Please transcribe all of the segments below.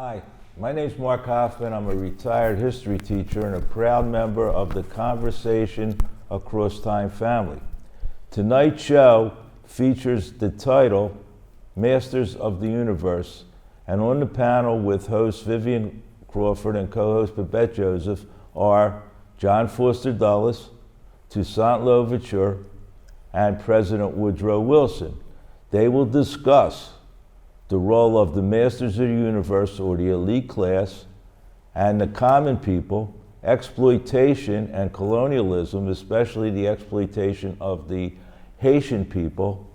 Hi, my name's Mark Hoffman. I'm a retired history teacher and a proud member of the Conversation Across Time family. Tonight's show features the title, Masters of the Universe, and on the panel with host Vivian Crawford and co-host Babette Joseph are John Foster Dulles, Toussaint Louverture, and President Woodrow Wilson. They will discuss the role of the Masters of the Universe, or the elite class, and the common people, exploitation and colonialism, especially the exploitation of the Haitian people,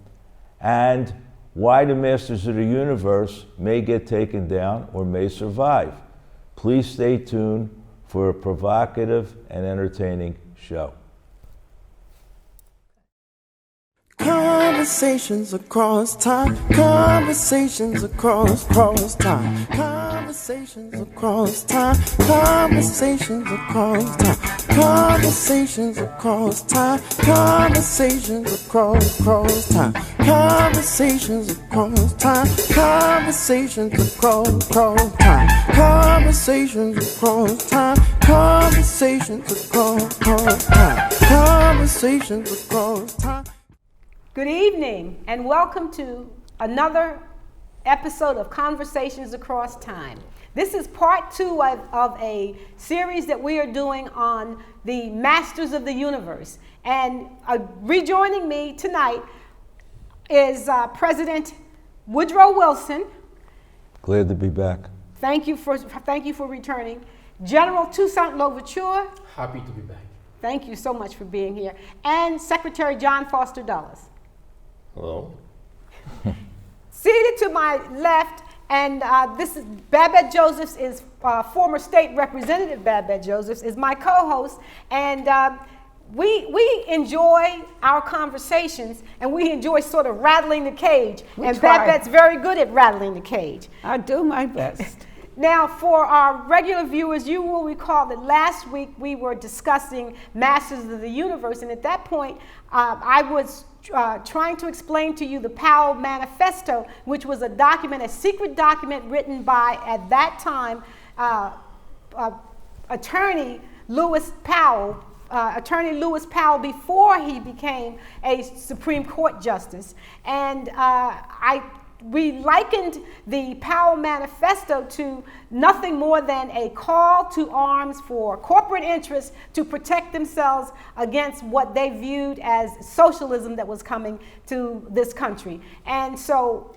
and why the Masters of the Universe may get taken down or may survive. Please stay tuned for a provocative and entertaining show. Conversations across time, conversations across time, conversations across time, conversations across time, conversations across time, conversations across time, conversations across time, conversations across time, conversations across time, conversations across time, conversations across time. Good evening, and welcome to another episode of Conversations Across Time. This is part two of a series that we are doing on the Masters of the Universe. And rejoining me tonight is President Woodrow Wilson. Glad to be back. Thank you for returning. General Toussaint Louverture. Happy to be back. Thank you so much for being here. And Secretary John Foster Dulles. Hello. Seated to my left, and this is Babette Josephs, is former state representative Babette Josephs, is my co-host, and we enjoy our conversations, and we enjoy sort of rattling the cage. Babette's very good at rattling the cage. I do my best. Now, for our regular viewers, you will recall that last week we were discussing Masters of the Universe, and at that point, I was trying to explain to you the Powell Manifesto, which was a secret document written by, at that time, Attorney Lewis Powell, before he became a Supreme Court justice. And we likened the Powell Manifesto to nothing more than a call to arms for corporate interests to protect themselves against what they viewed as socialism that was coming to this country. And so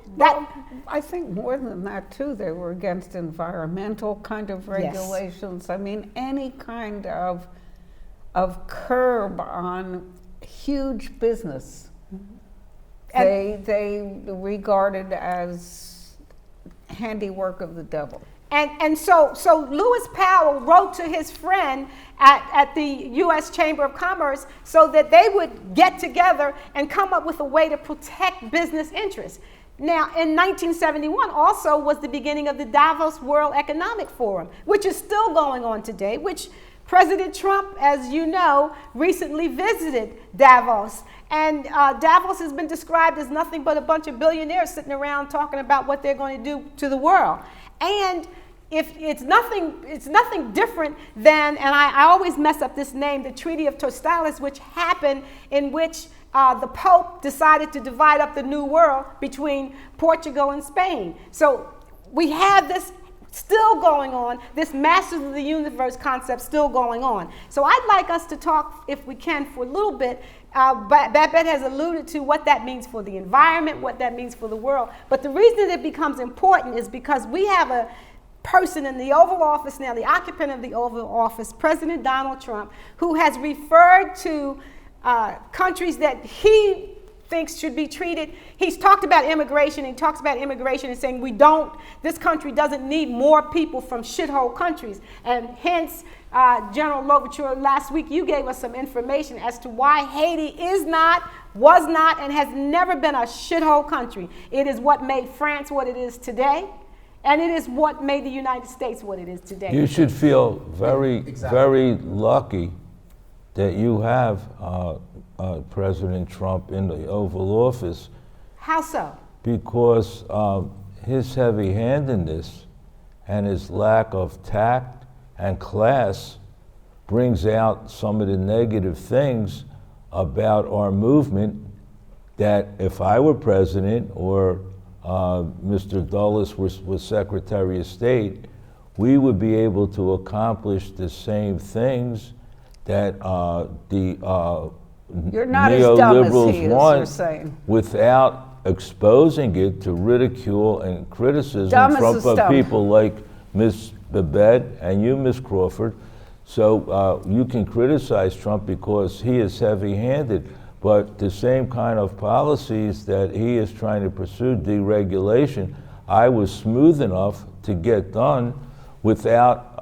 I think more than that too, they were against environmental kind of regulations. Yes. I mean, any kind of curb on huge business. They regarded as handiwork of the devil. And so Lewis Powell wrote to his friend at the U.S. Chamber of Commerce so that they would get together and come up with a way to protect business interests. Now, in 1971 also was the beginning of the Davos World Economic Forum, which is still going on today, which President Trump, as you know, recently visited Davos. And Davos has been described as nothing but a bunch of billionaires sitting around talking about what they're going to do to the world. And if it's nothing different than, and I always mess up this name, the Treaty of Tordesillas, which happened in which the Pope decided to divide up the New World between Portugal and Spain. So we have this still going on, this Masters of the Universe concept still going on. So I'd like us to talk, if we can, for a little bit. Babette has alluded to what that means for the environment, what that means for the world. But the reason it becomes important is because we have a person in the Oval Office now, the occupant of the Oval Office, President Donald Trump, who has referred to countries that he thinks should be treated. He's talked about immigration. He talks about immigration and saying this country doesn't need more people from shithole countries. And hence, General Louverture, last week you gave us some information as to why Haiti was not, and has never been a shithole country. It is what made France what it is today, and it is what made the United States what it is today. You should feel very lucky that you have President Trump in the Oval Office. How so? Because his heavy-handedness and his lack of tact and class brings out some of the negative things about our movement that if I were president or Mr. Dulles was Secretary of State, we would be able to accomplish the same things that the You're not as dumb as neoliberals he is, you're want saying. without exposing it to ridicule and criticism Dumb as from a stump. people like Ms. Babette and you, Ms. Crawford. So you can criticize Trump because he is heavy-handed, but the same kind of policies that he is trying to pursue, deregulation, I was smooth enough to get done without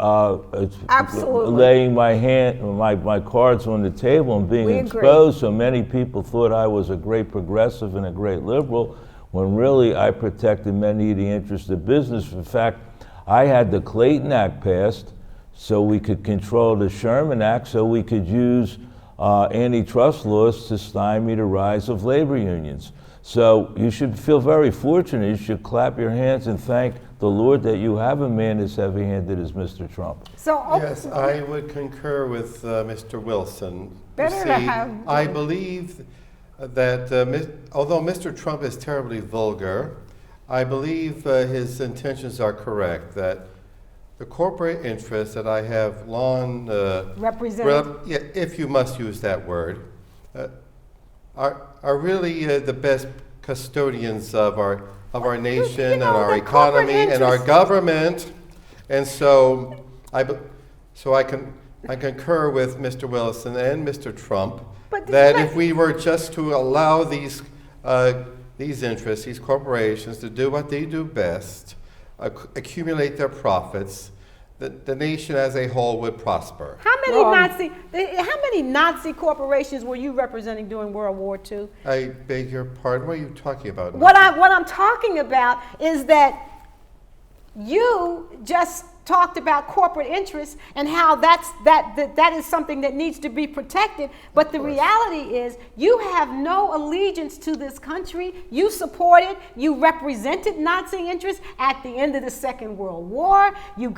Absolutely. laying my cards on the table and being We agree. exposed. So many people thought I was a great progressive and a great liberal, when really I protected many of the interests of business. In fact, I had the Clayton Act passed so we could control the Sherman Act, so we could use antitrust laws to stymie the rise of labor unions. So you should feel very fortunate. You should clap your hands and thank the Lord that you have a man as heavy-handed as Mr. Trump. So, Yes, I would concur with Mr. Wilson. Better You to see, have- I believe that although Mr. Trump is terribly vulgar, I believe his intentions are correct, that the corporate interests that I have long Represented. if you must use that word, are really the best custodians of our nation and our the corporate economy and our interests- government, and so I concur with Mr. Wilson and Mr. Trump But that but- if we were just to allow these interests, these corporations, to do what they do best, accumulate their profits, the nation as a whole would prosper. how many Wrong. Nazi corporations were you representing during World War II? I beg your pardon. What are you talking about? What I'm talking about is that you just talked about corporate interests and how that is something that needs to be protected. But the reality is you have no allegiance to this country. You supported, you represented Nazi interests at the end of the Second World War. You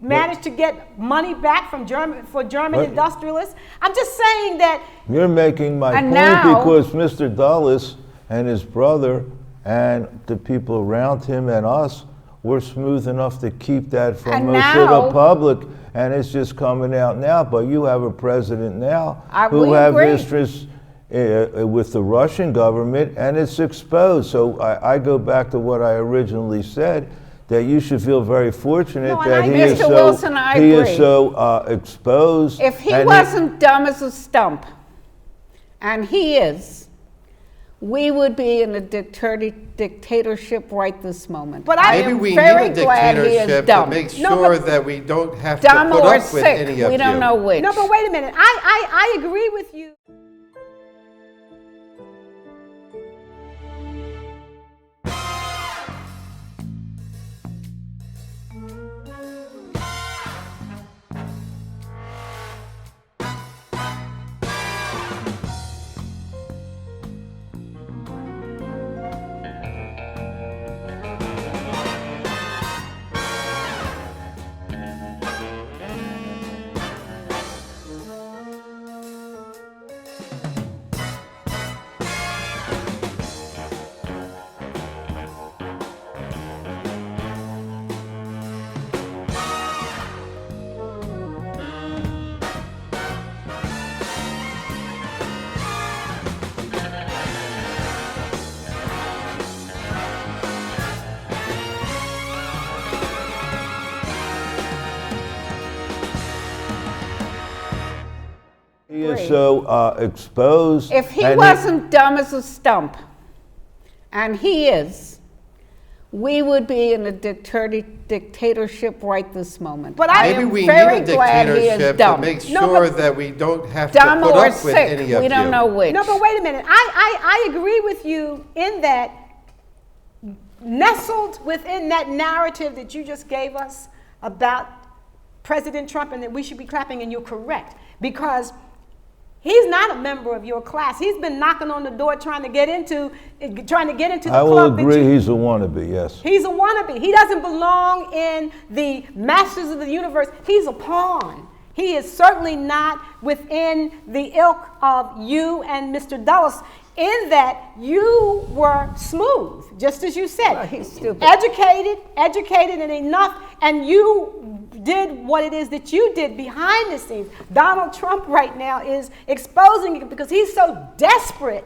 managed to get money back from German But- industrialists. I'm just saying that You're making my And point now- because Mr. Dulles and his brother and the people around him and us were smooth enough to keep that from And most of the now- public, and it's just coming out now. But you have a president now We who have agree. interests with the Russian government, and it's exposed. So I go back to what I originally said, that you should feel very fortunate No, and that I- he Mr. is so Wilson, I he agree. is so exposed. If he and wasn't dumb as a stump, and he is, we would be in a dictatorship right this moment. But I- Maybe am we very need a glad he is dictatorship to dumb. make No, sure but- that we don't have Dumb to put or up with any sick, of we don't you. know which. no, but wait a minute. I agree with you. He is so exposed. If he and wasn't dumb as a stump, and he is, we would be in a dictatorship right this moment. But I Maybe am we very need a glad he is dictatorship to dumb. make No, sure but- that we don't have Dumb to put or up with sick, any of we don't you. know which. No, but wait a minute. I agree with you in that nestled within that narrative that you just gave us about President Trump and that we should be clapping, and you're correct, because He's not a member of your class. He's been knocking on the door trying to get into the I will club. agree he's a wannabe, yes. He's a wannabe. He doesn't belong in the masters of the universe. He's a pawn. He is certainly not within the ilk of you and Mr. Dulles, in that you were smooth, just as you said. Well, he's stupid. Educated and enough, and you did what it is that you did behind the scenes. Donald Trump right now is exposing it because he's so desperate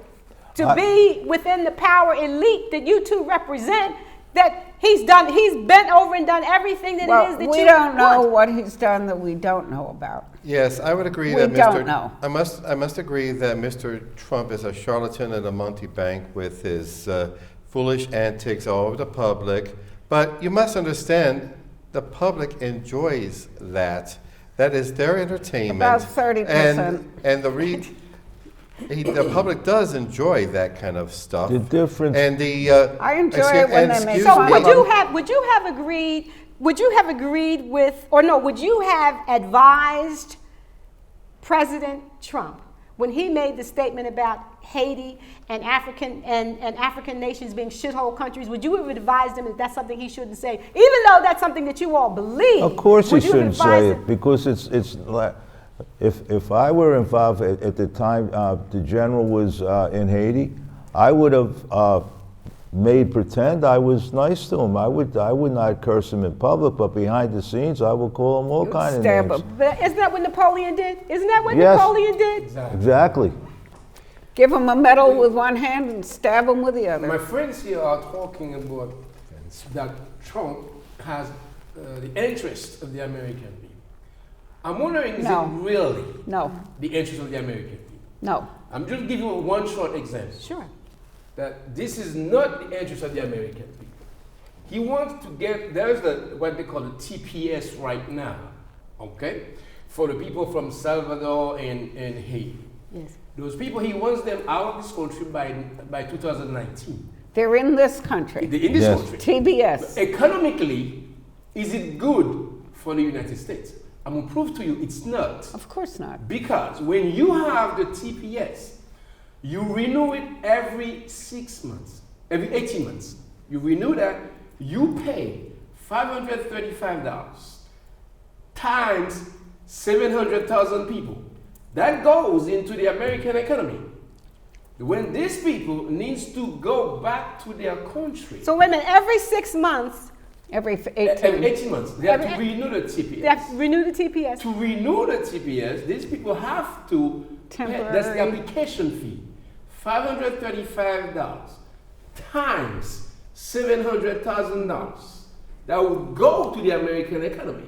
to be within the power elite that you two represent, that he's bent over and done everything that it is that we you don't know want. what he's done that we don't know about. Yes, I would agree We that don't know. I must agree that Mr. Trump is a charlatan and a Monty Bank with his foolish antics all over the public. But you must understand, the public enjoys that. That is their entertainment. About 30%. And the public does enjoy that kind of stuff. The difference- And the I enjoy it when they make excuse So fun me, of would you have agreed with, or no, would you have advised President Trump when he made the statement about Haiti and African nations being shithole countries? Would you have advised him that that's something he shouldn't say, even though that's something that you all believe? Of course he would you have shouldn't say advised it, him? because it's like, if I were involved at the time the general was in Haiti, I would have made pretend I was nice to him. I would not curse him in public, but behind the scenes I would call him all kind of stab names. him. But isn't that what Napoleon did? Isn't that what Yes. Napoleon did? Exactly. Give him a medal with one hand and stab him with the other. My friends here are talking about that Trump has the interest of the American people. I'm wondering, is No. it really No, the interest of the American people? no. I'm just giving you one short example. Sure. That this is not the interest of the American people. He wants to get, there's what they call the TPS right now, okay? For the people from Salvador and Haiti. Yes. Those people, he wants them out of this country by 2019. They're in this country. In this Yes. country. TBS. Economically, is it good for the United States? I'm going to prove to you it's not. Of course not. Because when you have the TPS, you renew it every 6 months, every 18 months. You renew that, you pay $535 times 700,000 people. That goes into the American economy. When these people needs to go back to their country, So wait a minute, every 6 months, Every every 18. 18 months, they have to Every- renew the TPS. they have to renew the TPS. To renew the TPS, these people have to pay, that's the Temporary. application fee, $535 times $700,000. That would go to the American economy.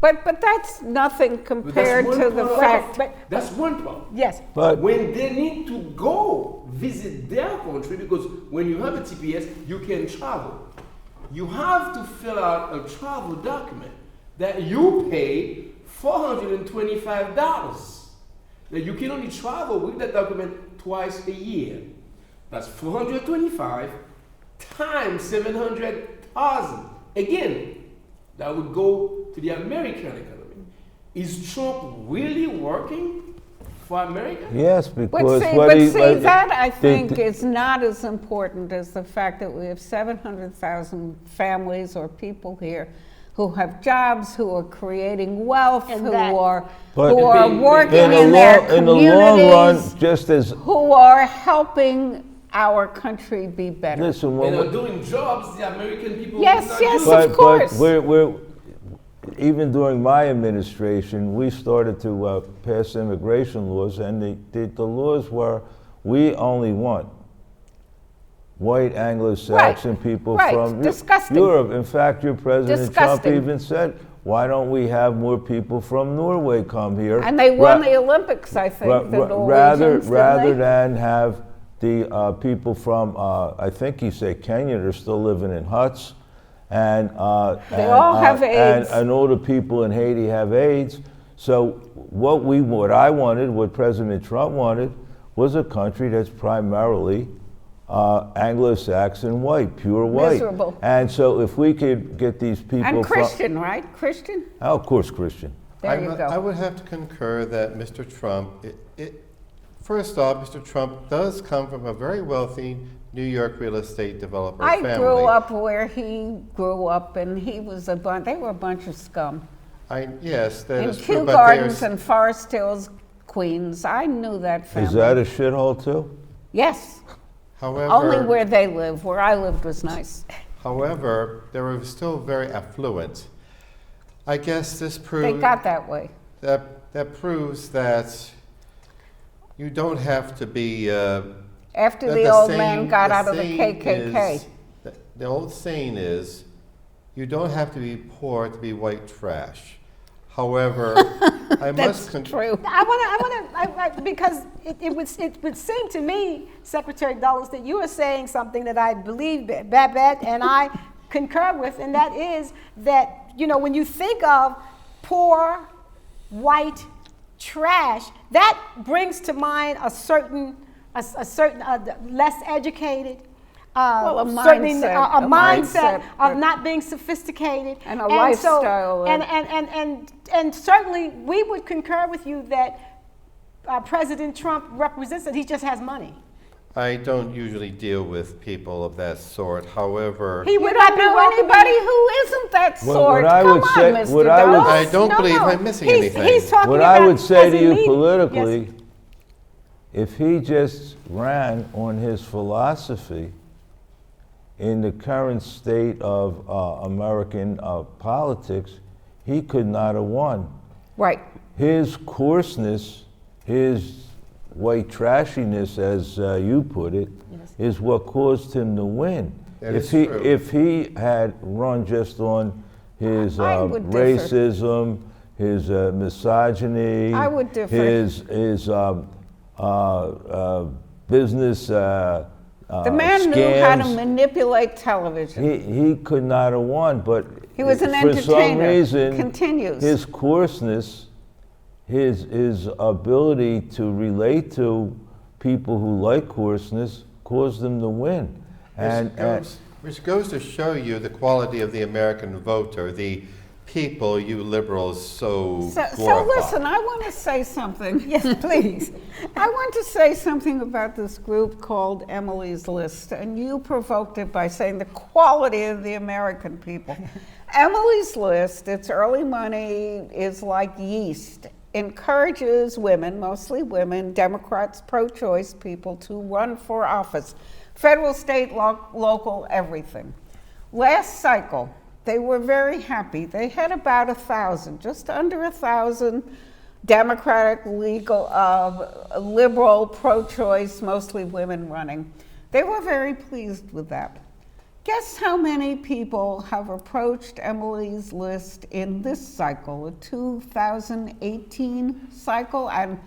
But that's nothing But compared that's to one the problem. fact. That's one problem. Yes. But When they need to go visit their country, because when you have a TPS, you can travel. You have to fill out a travel document that you pay $425. That you can only travel with that document twice a year. That's 425 times 700,000. Again, that would go to the American economy. Is Trump really working for America? yes, But because see, what he, that I the- think is not as important as the fact that we have 700,000 families or people here who have jobs, who are creating wealth, And who that- are But- working in in their in the long run, communities, just as who are helping our country be better. listen, They when are doing jobs the American people Yes, would not yes, do. of course. But we're even during my administration, we started to pass immigration laws, and the laws were we only want white Anglo-Saxon people right. from Disgusting. Europe. In fact, your President Trump Disgusting. even said, "Why don't we have more people from Norway come here?" And they won Ra- the Olympics, I think, the Norwegians, rather didn't they? than have the people from I think he said Kenya, they're still living in huts, and They all have AIDS. and all the people in Haiti have AIDS. So what I wanted, what President Trump wanted, was a country that's primarily Anglo-Saxon white, pure white. Miserable. And so if we could get these people And from, Christian, right? Christian? of course Christian. There you go. I would have to concur that Mr. Trump, First off, Mr. Trump does come from a very wealthy New York real estate developer I family. grew up where he grew up, and he was they were a bunch of scum. Yes, that In is true, Kew but Gardens there's, and Forest Hills, Queens. I knew that family. Is that a shithole too? Yes. however, Only where they live. Where I lived was nice. however, they were still very affluent. I guess this They proves got that way. that proves that you don't have to be. After that the old saying- man got out of the saying KKK. is- the old saying is, you don't have to be poor to be white trash. However, I That's must true. Because it would seem to me, Secretary Dulles, that you are saying something that I believe, Babette, and I concur with, and that is that, you know, when you think of poor, white trash, that brings to mind a certain less educated, Well, a certainly mindset, a a mindset mindset, of not being sophisticated And a lifestyle of- and certainly we would concur with you that President Trump represents that he just has money. I don't usually deal with people of that sort. However, He You would don't not be know welcoming. anybody who isn't that Well, sort. what I Come would on, say- Mr. what I would- Dulles. I don't believe I'm missing anything. He's talking What about I would say as to a you leader. politically, Yes. if he just ran on his philosophy in the current state of American politics, he could not have won. Right. His coarseness, his white trashiness, as you put it, is what caused him to win. That If is he true. if he had run just on his I would differ. racism, his misogyny, I would differ. his business The man knew how to manipulate television. he could not have won, but He was an for some entertainer. reason, Continues. his coarseness, his ability to relate to people who like coarseness caused him to win. Which goes to show you the quality of the American voter, the people you liberals so So glorify. listen, I want to say something. Yes, please. I want to say something about this group called Emily's List, and you provoked it by saying the quality of the American people. Emily's List, its early money is like yeast, encourages women, mostly women, Democrats, pro-choice people, to run for office. Federal, state, local, everything. Last cycle, they were very happy. They had about 1,000, just under 1,000 Democratic, legal, liberal, pro-choice, mostly women running. They were very pleased with that. Guess how many people have approached Emily's List in this cycle, a 2018 cycle, and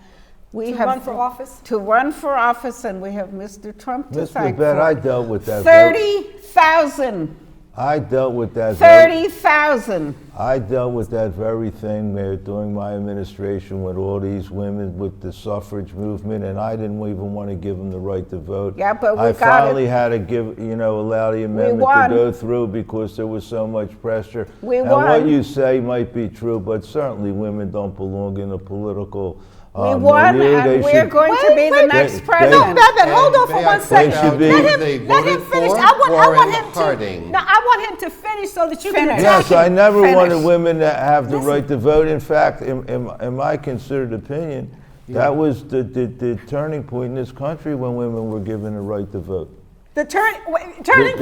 we To have run for office? To run for office, and we have Mr. Trump to Mr. thank Bet, for I it. dealt with that. 30,000. I dealt with that. 30,000. I dealt with that very thing there during my administration with all these women with the suffrage movement, and I didn't even want to give them the right to vote. Yeah, but we I got finally it. had to allow the amendment won. to go through because there was so much pressure. We and won. what you say might be true, but certainly women don't belong in a political. We won, milieu. They and we're should- going to be the Wait, next they- No, president. Babette, hold on And for may I one point second. They should out be- who Let they him voted finish. for? I want Warren him Harding. to. No, I want him to finish so that you can Finish. attack Yes, I him. never Finish. wanted women to have the Listen. right to vote. In fact, in my considered opinion, that was the turning point in this country when women were given the right to vote. The turning The-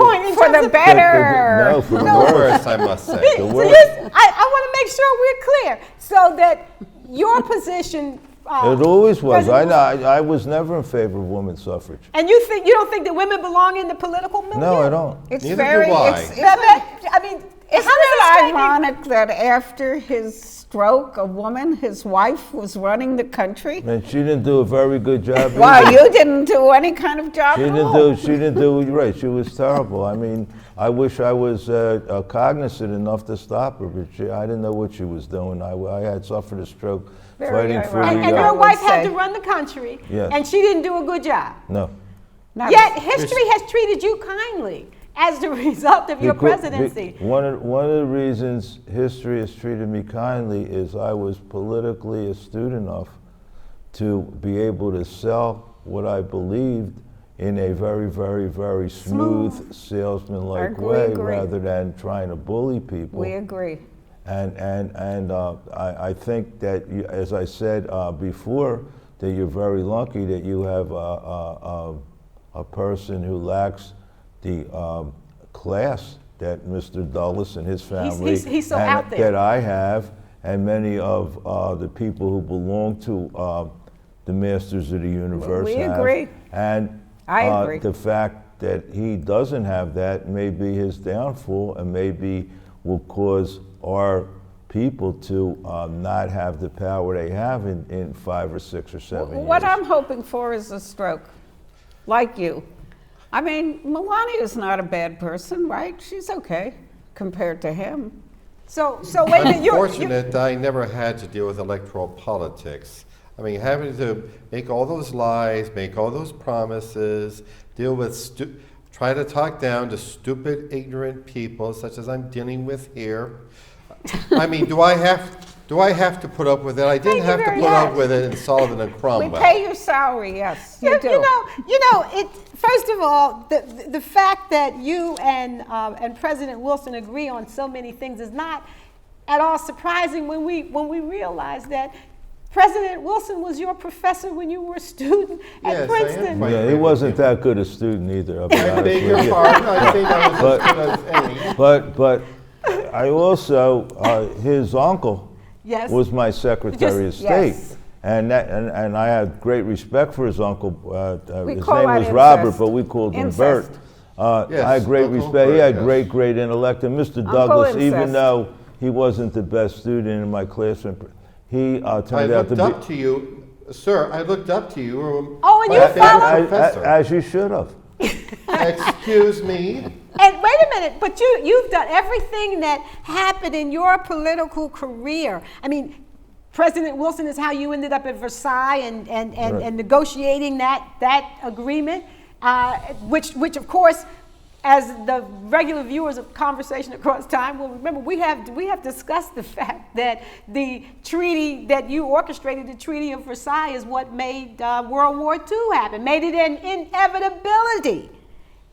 point in For terms the of- better. No, for the No. worse. Worse, I must say. The So worst. I want to make sure we're clear so that your position. It always was. President I was never in favor of women's suffrage. And you don't think that women belong in the political milieu? No, I don't. It's Neither do very. I. Babette, I mean, Isn't how does it this strike you? ironic that after his stroke, a woman, his wife, was running the country? And she didn't do a very good job. either. Wow, you didn't do any kind of job She at didn't all. do. She didn't do right. She was terrible. I mean, I wish I was cognizant enough to stop her, but I didn't know what she was doing. I had suffered a stroke Very fighting for ironic. the. And I your would wife had say. to run the country, Yes. and she didn't do a good job. No. Not- Yet history has treated you kindly as the result of your presidency. One of the reasons history has treated me kindly is I was politically astute enough to be able to sell what I believed in a very, very, very smooth, salesman-like way, agree. rather than trying to bully people. We agree. And I think that, as I said before, that you're very lucky that you have a person who lacks the class that Mr. Dulles and his family he's so and out there. that I have, and many of the people who belong to the Masters of the Universe We have. agree. And I agree. the fact that he doesn't have that may be his downfall, and maybe will cause our people to not have the power they have in 5 or 6 or 7 years. What I'm hoping for is a stroke, like you. I mean, Melania is not a bad person, right? She's okay compared to him. So wait a minute. Unfortunate, I never had to deal with electoral politics. I mean, having to make all those lies, make all those promises, deal with, try to talk down to stupid, ignorant people, such as I'm dealing with here. I mean, do I have to put up with it? I didn't have to put up with it in Sullivan and We Cromwell. pay your salary, yes, you do. You know. First of all, the fact that you and President Wilson agree on so many things is not at all surprising when we realize that President Wilson was your professor when you were a student at Yes, I am Princeton. quite Yeah, he wasn't that good a student either. I'll be I honest beg with your you. pardon. I think I was as good as any. But I also, his uncle Yes. was my Secretary of Just- State. yes. And I had great respect for his uncle. We His call name that was Robert, incest. but we called him Incest. Bert. Yes, I had great Uncle respect. He Bert, had yes. great intellect. And Mr. Uncle Douglas, even incest. though he wasn't the best student in my class, he I turned out to looked be. up to you, sir. I looked up to you. Oh, and you as a followed- professor. As you should have. Excuse me. And wait a minute, but you've done everything that happened in your political career. I mean, President Wilson is how you ended up at Versailles and negotiating that agreement, which of course, as the regular viewers of Conversation Across Time will remember, we have discussed the fact that the treaty that you orchestrated, the Treaty of Versailles, is what made World War II happen, made it an inevitability.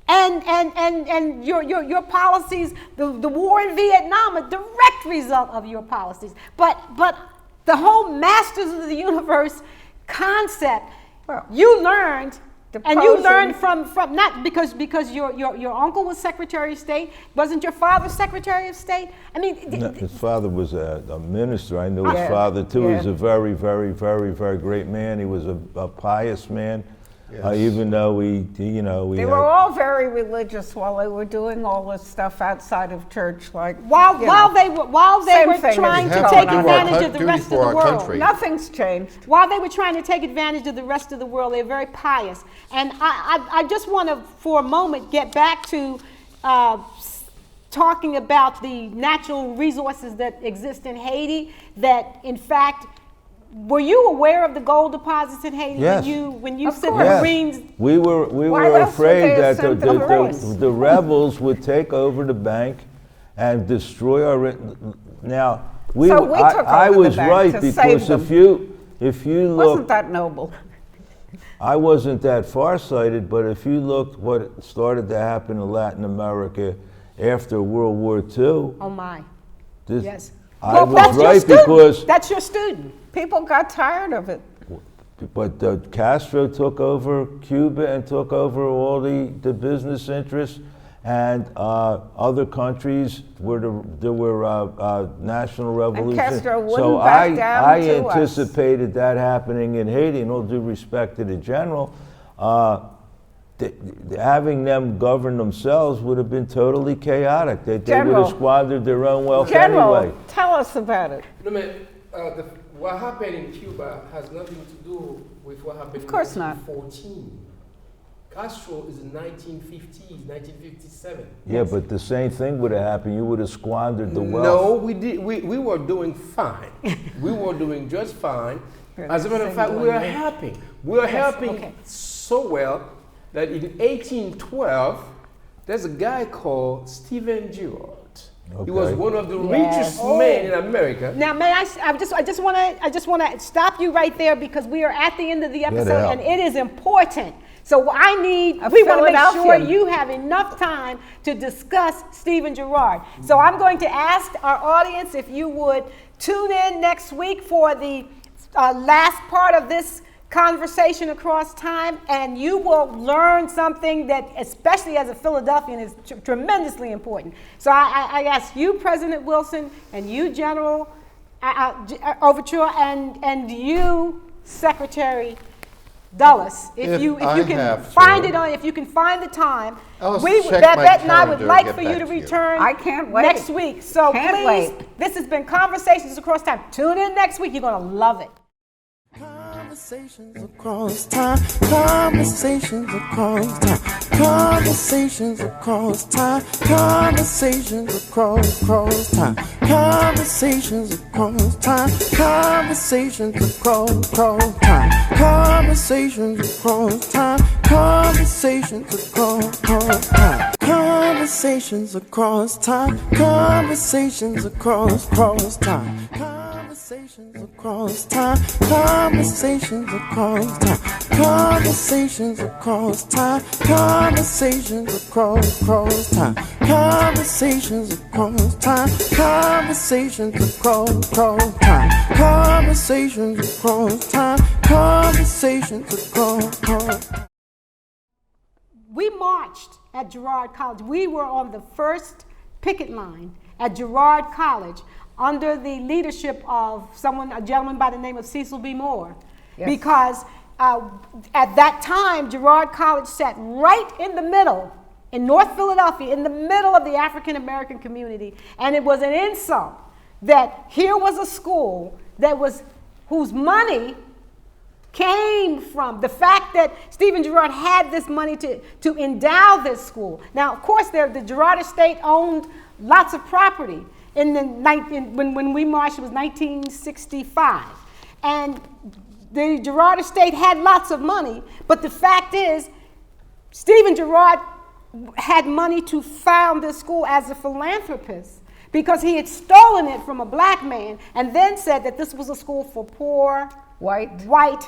And your policies, the war in Vietnam, a direct result of your policies. But the whole Masters of the Universe concept, you learned, and you learned from not because your uncle was Secretary of State. Wasn't your father Secretary of State? I mean, No, his father was a minister. I knew his Yeah, father too. yeah. He's a very, very, very, very great man. He was a pious man, Yes. even though we They had- were all very religious while they were doing all this stuff outside of church, like while they were Same thing trying as to going take on. advantage of the Duty rest of for the our world. country. nothing's changed. While they were trying to take advantage of the rest of the world, they're very pious. And I just want to, for a moment, get back to talking about the natural resources that exist in Haiti, that in fact, were you aware of the gold deposits in Haiti Yes. when you Of said course. the Yes. Marines? We Why were else would they afraid have that sent the Marines? the rebels would take over the bank and destroy our. Now So we took I over the was bank right to because save them. if you Wasn't look, that noble? I wasn't that farsighted, but if you looked what started to happen in Latin America after World War II, Oh my, this, yes. I Well, was that's your right student. because. That's your student. People got tired of it. But Castro took over Cuba and took over all the business interests, and other countries there were national revolutions. Castro wouldn't so back down I to us. anticipated that happening in Haiti. And all due respect to the general, having them govern themselves would have been totally chaotic. They would General. have squandered their own wealth General, anyway. tell us about it. No, man, what happened in Cuba has nothing to do with what happened Of course in not. 1914. Castro is in 1950s, 1957. Yeah, but the same thing would have happened. You would have squandered the wealth. No, we did. We were doing fine. We were doing just fine. As a matter of fact, we were helping. We were helping okay. so well that in 1812, there's a guy called Stephen Girard. He was Okay. one of the Yes. richest Oh. men in America. Now, may I just want to stop you right there because we are at the end of the episode out. and it is important. So we want to A make sure Philadelphian. you have enough time to discuss Stephen Girard. So I'm going to ask our audience if you would tune in next week for the last part of this conversation across time, and you will learn something that, especially as a Philadelphian, is tremendously important. So I ask you, President Wilson, and you, General Overture, and you, Secretary Dulles, if you can find it on, if you can find the time, I'll check my Bette and I would calendar and like get for you back to to you. return. I can't wait. Next week. So Can't please, wait. this has been Conversations Across Time. Tune in next week. You're going to love it. Conversations across time, conversations across time, conversations across time, conversations across time, conversations across time, conversations across time, conversations across time, conversations across time, conversations across time, conversations across time. Conversations across time, conversations across time, conversations across time, conversations across time, conversations across time, conversations across time, conversations across time, conversations across time. We marched at Girard College. We were on the first picket line at Girard College under the leadership of a gentleman by the name of Cecil B. Moore. Yes. Because at that time, Girard College sat right in the middle, in North Philadelphia, in the middle of the African American community. And it was an insult that here was a school whose money came from the fact that Stephen Girard had this money to endow this school. Now, of course, the Girard estate owned lots of property. When we marched, it was 1965. And the Girard estate had lots of money, but the fact is, Stephen Girard had money to found this school as a philanthropist because he had stolen it from a black man and then said that this was a school for poor white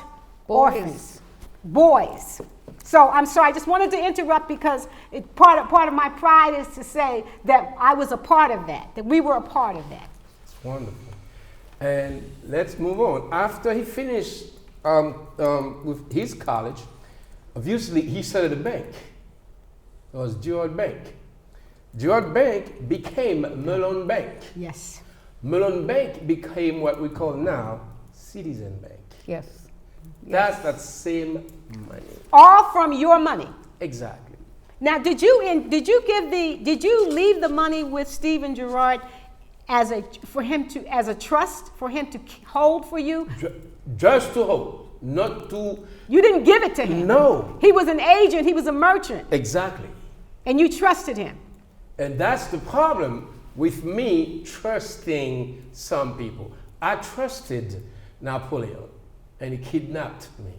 orphans, boys. So I'm sorry, I just wanted to interrupt because part of my pride is to say that I was a part of that we were a part of that. It's wonderful. And let's move on. After he finished with his college, obviously he started a bank. It was Girard Bank. Girard Bank became Mellon Bank. Yes. Mellon Bank became what we call now Citizen Bank. Yes. That's that same money. All from your money. Exactly. Now, did you leave the money with Stephen Girard as a trust for him to hold for you? Just to hold, not to. You didn't give it to him. No. He was an agent. He was a merchant, Exactly. and you trusted him. And that's the problem with me trusting some people. I trusted Napoleon, and he kidnapped me.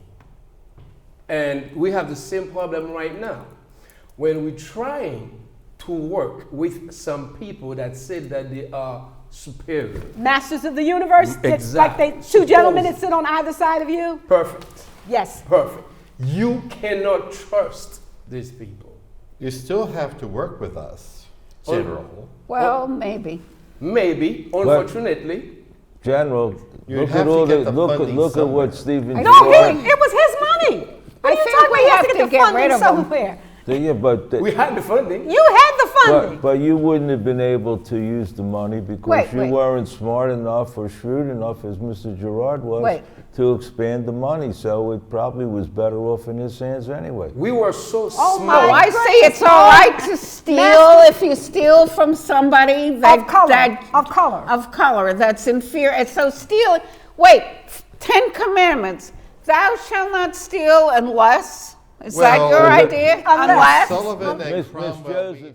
And we have the same problem right now. When we're trying to work with some people that said that they are superior. Masters of the universe, Exactly. like two gentlemen that sit on either side of you. Perfect. Yes. Perfect. You cannot trust these people. You still have to work with us, General. Well, maybe. Maybe, unfortunately. General, You look have at to all get the the look at funding look at what somewhere. Stephen. I No, Girard- it was his money. What I are you think talking about? we He has have to to get the get funding rid of them. somewhere. Yeah, but We had the funding. You had the funding. but you wouldn't have been able to use the money because you Wait. weren't smart enough or shrewd enough as Mr. Girard was Wait. to expand the money. So it probably was better off in his hands anyway. We were so Oh, smart. my Oh, I goodness. say it's all right to steal if you steal from somebody that Of color. of color that's inferior. So steal. Wait, 10 Commandments. Thou shalt not steal unless. Is that Well, your Well, idea? unless- Unless. Sullivan and Miss Cromwell. Joseph.